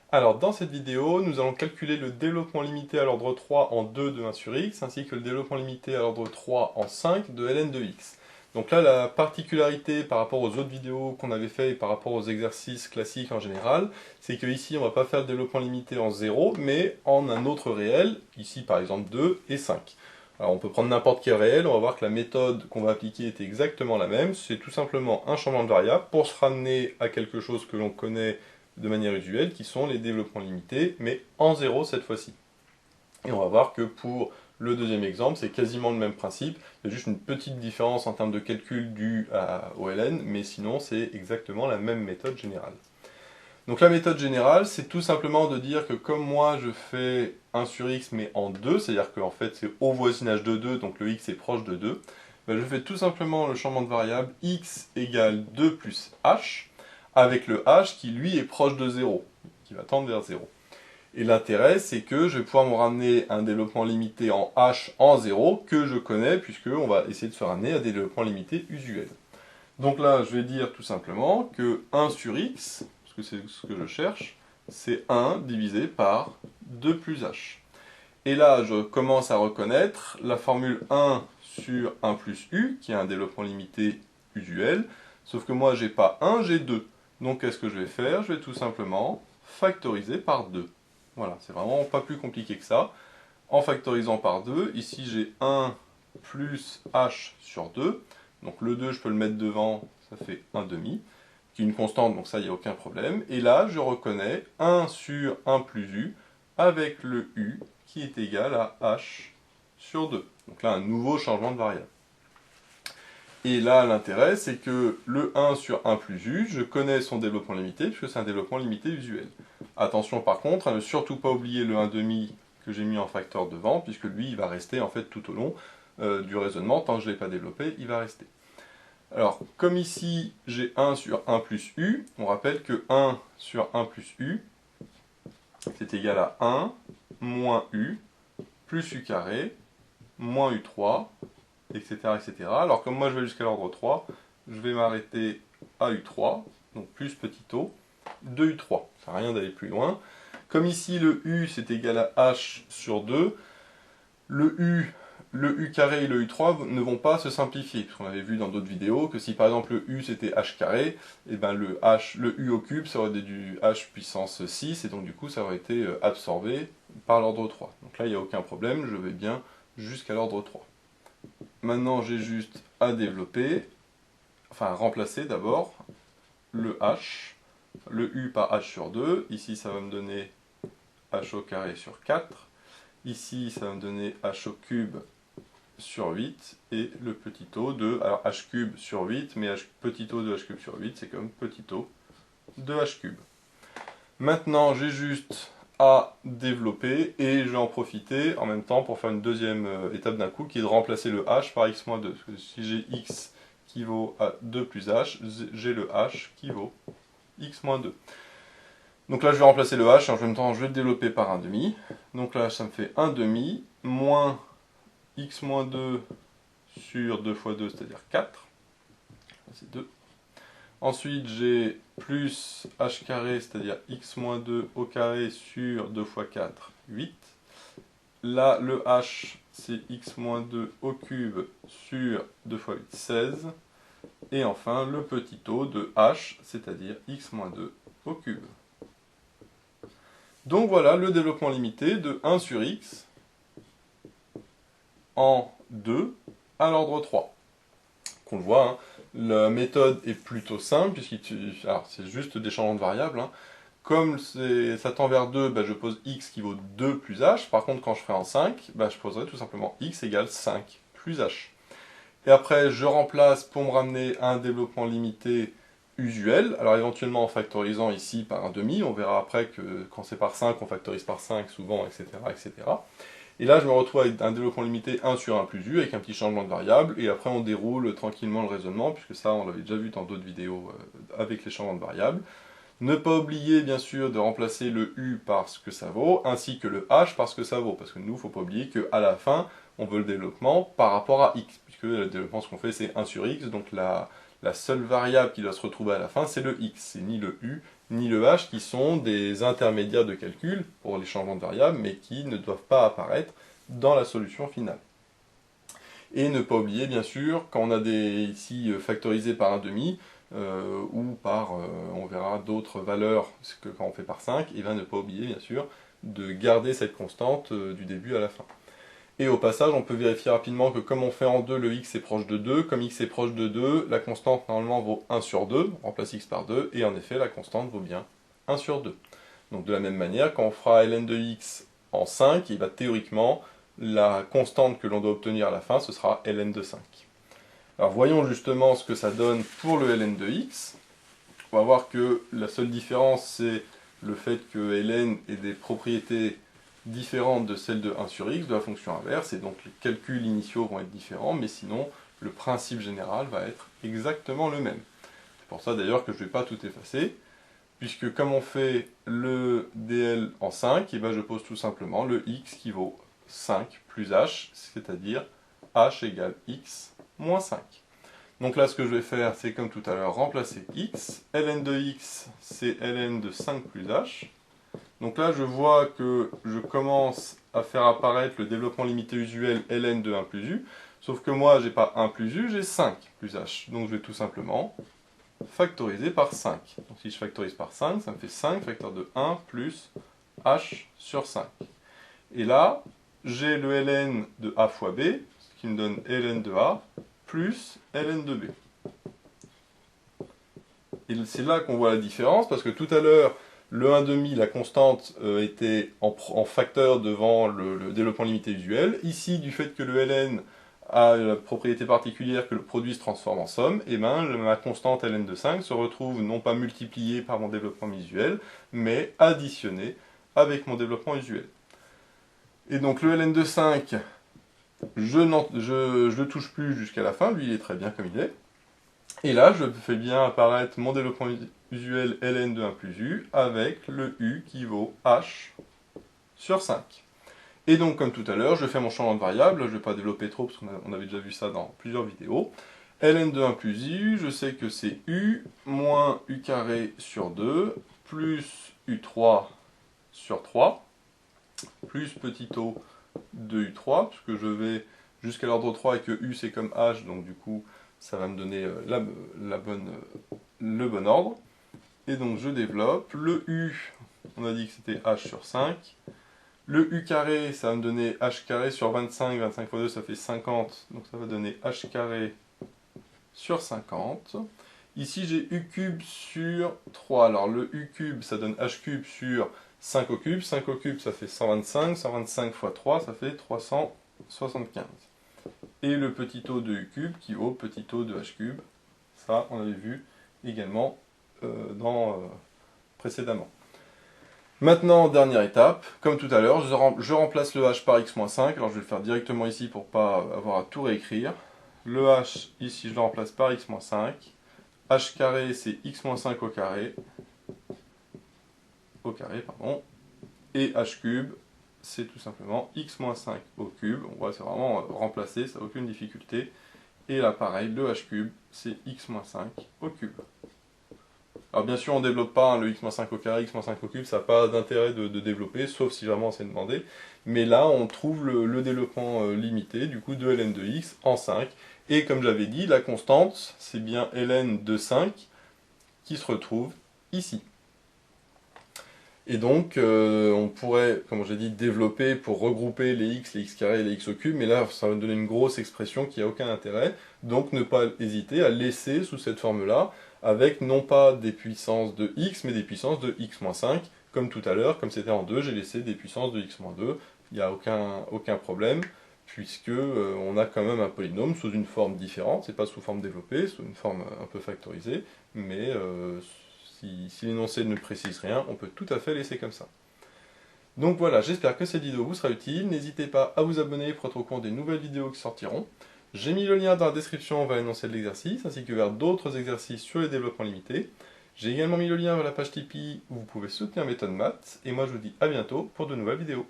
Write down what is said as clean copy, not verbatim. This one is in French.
Alors, dans cette vidéo, nous allons calculer le développement limité à l'ordre 3 en 2 de 1 sur x, ainsi que le développement limité à l'ordre 3 en 5 de ln de x. Donc là, la particularité par rapport aux autres vidéos qu'on avait fait et par rapport aux exercices classiques en général, c'est que ici, on ne va pas faire le développement limité en 0, mais en un autre réel, ici par exemple 2 et 5. Alors on peut prendre n'importe quel réel, on va voir que la méthode qu'on va appliquer est exactement la même, c'est tout simplement un changement de variable pour se ramener à quelque chose que l'on connaît de manière usuelle, qui sont les développements limités, mais en 0 cette fois-ci. Et on va voir que pour le deuxième exemple, c'est quasiment le même principe, il y a juste une petite différence en termes de calcul due au ln, mais sinon c'est exactement la même méthode générale. Donc la méthode générale, c'est tout simplement de dire que comme moi je fais 1 sur x mais en 2, c'est-à-dire qu'en fait c'est au voisinage de 2, donc le x est proche de 2, ben je fais tout simplement le changement de variable x égale 2 plus h, avec le h qui lui est proche de 0, qui va tendre vers 0. Et l'intérêt, c'est que je vais pouvoir me ramener un développement limité en h en 0, que je connais, puisqu'on va essayer de se ramener à des développements limités usuels. Donc là, je vais dire tout simplement que 1 sur x, parce que c'est ce que je cherche, c'est 1 divisé par 2 plus h. Et là, je commence à reconnaître la formule 1 sur 1 plus u, qui est un développement limité usuel, sauf que moi, j'ai pas 1, j'ai 2. Donc, qu'est-ce que je vais faire? Je vais tout simplement factoriser par 2. Voilà, c'est vraiment pas plus compliqué que ça. En factorisant par 2, ici j'ai 1 plus h sur 2. Donc le 2, je peux le mettre devant, ça fait 1 demi, qui est une constante, donc ça, il n'y a aucun problème. Et là, je reconnais 1 sur 1 plus u, avec le u, qui est égal à h sur 2. Donc là, un nouveau changement de variable. Et là, l'intérêt, c'est que le 1 sur 1 plus u, je connais son développement limité, puisque c'est un développement limité usuel. Attention par contre, à ne surtout pas oublier le 1 demi que j'ai mis en facteur devant, puisque lui, il va rester en fait tout au long du raisonnement, tant que je ne l'ai pas développé, il va rester. Alors, comme ici, j'ai 1 sur 1 plus u, on rappelle que 1 sur 1 plus u, c'est égal à 1 moins u plus u carré moins u3, etc., etc. Alors comme moi je vais jusqu'à l'ordre 3, je vais m'arrêter à u3, donc plus petit o, de u3. Ça sert à rien d'aller plus loin. Comme ici le u c'est égal à h sur 2, le u carré et le u3 ne vont pas se simplifier, puisqu'on avait vu dans d'autres vidéos que si par exemple le u c'était h carré, et ben le u au cube ça aurait été du h puissance 6, et donc du coup ça aurait été absorbé par l'ordre 3. Donc là il n'y a aucun problème, je vais bien jusqu'à l'ordre 3. Maintenant j'ai juste à développer, enfin à remplacer d'abord le h, le u par h sur 2, ici ça va me donner h au carré sur 4, ici ça va me donner h au cube sur 8 et le petit o de, alors h cube sur 8, mais petit o de h cube sur 8, c'est comme petit o de h cube. Maintenant, j'ai juste à développer et je vais en profiter en même temps pour faire une deuxième étape d'un coup qui est de remplacer le h par x moins 2. Parce que si j'ai x qui vaut à 2 plus h, j'ai le h qui vaut x moins 2. Donc là, je vais remplacer le h et en même temps, je vais le développer par 1 demi. Donc là, ça me fait 1 demi moins x moins 2 sur 2 fois 2, c'est-à-dire 4. C'est 2. Ensuite, j'ai plus h carré, c'est-à-dire x moins 2 au carré sur 2 fois 4, 8. Là, le h, c'est x moins 2 au cube sur 2 fois 8, 16. Et enfin, le petit o de h, c'est-à-dire x moins 2 au cube. Donc voilà le développement limité de 1 sur x en 2 à l'ordre 3. Qu'on le voit, hein, la méthode est plutôt simple, alors c'est juste des changements de variables. Hein. Comme ça tend vers 2, bah, je pose x qui vaut 2 plus h. Par contre, quand je ferai en 5, bah, je poserai tout simplement x égale 5 plus h. Et après, je remplace pour me ramener à un développement limité usuel. Alors éventuellement en factorisant ici par un demi, on verra après que quand c'est par 5, on factorise par 5 souvent, etc., etc. Et là, je me retrouve avec un développement limité 1 sur 1 plus u, avec un petit changement de variable, et après on déroule tranquillement le raisonnement, puisque ça, on l'avait déjà vu dans d'autres vidéos avec les changements de variables. Ne pas oublier, bien sûr, de remplacer le u par ce que ça vaut, ainsi que le h par ce que ça vaut, parce que nous, il ne faut pas oublier qu'à la fin, on veut le développement par rapport à x, puisque le développement, ce qu'on fait, c'est 1 sur x, donc la seule variable qui doit se retrouver à la fin, c'est le x, c'est ni le u, ni le h qui sont des intermédiaires de calcul pour les changements de variables, mais qui ne doivent pas apparaître dans la solution finale. Et ne pas oublier, bien sûr, quand on a des ici factorisé par 1/2, ou par, on verra, d'autres valeurs que quand on fait par 5, et bien ne pas oublier, bien sûr, de garder cette constante du début à la fin. Et au passage, on peut vérifier rapidement que comme on fait en 2, le x est proche de 2, comme x est proche de 2, la constante normalement vaut 1 sur 2, on remplace x par 2, et en effet, la constante vaut bien 1 sur 2. Donc de la même manière, quand on fera ln de x en 5, et bien, théoriquement, la constante que l'on doit obtenir à la fin, ce sera ln de 5. Alors voyons justement ce que ça donne pour le ln de x. On va voir que la seule différence, c'est le fait que ln ait des propriétés différentes de celles de 1 sur x, de la fonction inverse, et donc les calculs initiaux vont être différents, mais sinon, le principe général va être exactement le même. C'est pour ça d'ailleurs que je ne vais pas tout effacer, puisque comme on fait le dl en 5, et ben je pose tout simplement le x qui vaut 5 plus h, c'est-à-dire h égale x moins 5. Donc là, ce que je vais faire, c'est comme tout à l'heure, remplacer x. ln de x, c'est ln de 5 plus h. Donc là, je vois que je commence à faire apparaître le développement limité usuel ln de 1 plus u, sauf que moi, j'ai pas 1 plus u, j'ai 5 plus h. Donc je vais tout simplement factoriser par 5. Donc si je factorise par 5, ça me fait 5 facteur de 1 plus h sur 5. Et là, j'ai le ln de a fois b, ce qui me donne ln de a, plus ln de b. Et c'est là qu'on voit la différence, parce que tout à l'heure, le 1/2, la constante, était en facteur devant le développement limité usuel. Ici, du fait que le ln a la propriété particulière que le produit se transforme en somme, et ben, ma constante ln de 5 se retrouve non pas multipliée par mon développement usuel, mais additionnée avec mon développement usuel. Et donc le ln de 5, je ne le touche plus jusqu'à la fin, lui il est très bien comme il est. Et là, je fais bien apparaître mon développement usuel ln de 1 plus u avec le u qui vaut h sur 5. Et donc, comme tout à l'heure, je fais mon changement de variable, je ne vais pas développer trop parce qu'on avait déjà vu ça dans plusieurs vidéos. ln de 1 plus u, je sais que c'est u moins u carré sur 2 plus u3 sur 3 plus petit o de u3, puisque je vais jusqu'à l'ordre 3 et que u c'est comme h, donc du coup ça va me donner le bon ordre. Et donc je développe, le u, on a dit que c'était h sur 5, le u carré, ça va me donner h carré sur 25, 25 fois 2 ça fait 50, donc ça va donner h carré sur 50. Ici j'ai u cube sur 3, alors le u cube ça donne h cube sur 5 au cube, 5 au cube ça fait 125, 125 fois 3 ça fait 375. Et le petit o de u cube qui vaut petit o de h cube, ça on l'avait vu également précédemment. Maintenant, dernière étape, comme tout à l'heure, je remplace le h par x-5, alors je vais le faire directement ici pour ne pas avoir à tout réécrire. Le h, ici je le remplace par x-5, h carré c'est x-5 au carré, et h cube c'est tout simplement x-5 au cube, on voit c'est vraiment remplacé, ça n'a aucune difficulté, et là pareil, le h cube c'est x-5 au cube. Alors bien sûr on ne développe pas le x-5 au carré, x-5 au cube, ça n'a pas d'intérêt de développer, sauf si vraiment c'est demandé, mais là on trouve le développement limité, du coup de ln de x en 5, et comme j'avais dit, la constante c'est bien ln de 5 qui se retrouve ici. Et donc, on pourrait, comme j'ai dit, développer pour regrouper les x carré et les x au cube, mais là, ça va me donner une grosse expression qui n'a aucun intérêt. Donc, ne pas hésiter à laisser sous cette forme-là, avec non pas des puissances de x, mais des puissances de x-5. Comme tout à l'heure, comme c'était en 2, j'ai laissé des puissances de x-2. Il n'y a aucun problème, puisque on a quand même un polynôme sous une forme différente. C'est pas sous forme développée, sous une forme un peu factorisée, mais si l'énoncé ne précise rien, on peut tout à fait laisser comme ça. Donc voilà, j'espère que cette vidéo vous sera utile. N'hésitez pas à vous abonner pour être au courant des nouvelles vidéos qui sortiront. J'ai mis le lien dans la description vers l'énoncé de l'exercice, ainsi que vers d'autres exercices sur les développements limités. J'ai également mis le lien vers la page Tipeee où vous pouvez soutenir Méthode Maths. Et moi je vous dis à bientôt pour de nouvelles vidéos.